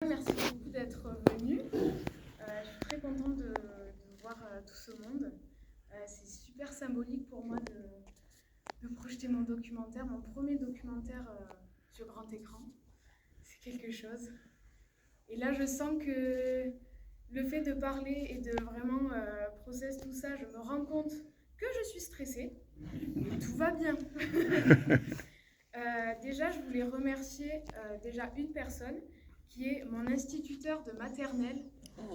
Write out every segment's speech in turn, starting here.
Merci beaucoup d'être venu. Je suis très contente de voir tout ce monde. C'est super symbolique pour moi de projeter mon documentaire, mon premier documentaire sur grand écran. C'est quelque chose. Et là, je sens que le fait de parler et de vraiment process tout ça, je me rends compte que je suis stressée, mais tout va bien. Déjà, je voulais remercier déjà une personne qui est mon instituteur de maternelle,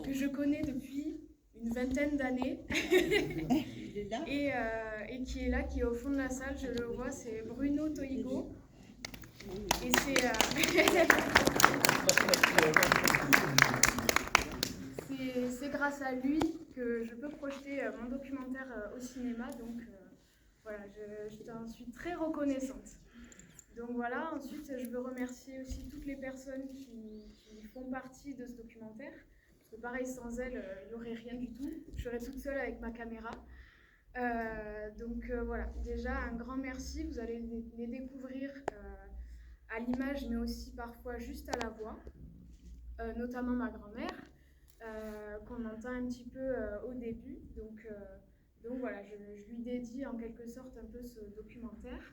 que je connais depuis une vingtaine d'années et qui est là, qui est au fond de la salle, je le vois, c'est Bruno Toigo. Et c'est grâce à lui que je peux projeter mon documentaire au cinéma, donc voilà, je t'en suis très reconnaissante. Donc voilà, ensuite je veux remercier aussi toutes les personnes qui font partie de ce documentaire, parce que pareil, sans elles, il n'y aurait rien du tout, je serais toute seule avec ma caméra. Donc voilà, déjà un grand merci, vous allez les découvrir à l'image, mais aussi parfois juste à la voix, notamment ma grand-mère, qu'on entend un petit peu au début. Donc voilà, je lui dédie en quelque sorte un peu ce documentaire.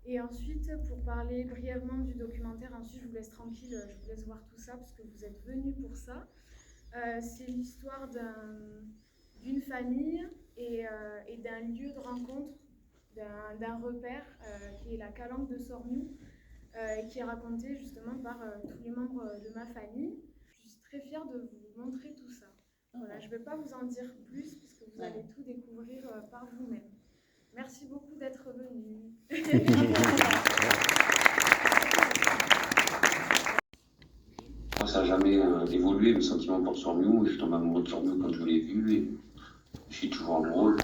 Et ensuite, pour parler brièvement du documentaire, ensuite je vous laisse tranquille, je vous laisse voir tout ça, parce que vous êtes venus pour ça. C'est l'histoire d'une famille et d'un lieu de rencontre, d'un repère qui est la Calanque de Sorgnou, qui est raconté justement par tous les membres de ma famille. Je suis très fière de vous montrer tout ça. Voilà, je ne vais pas vous en dire plus, puisque vous allez tout découvrir par vous-même. Merci beaucoup d'être venus. Moi, ça n'a jamais évolué, mes sentiments pour Sorgnou. Je tombe amoureux de Sorgnou quand je l'ai vu et je suis toujours amoureux.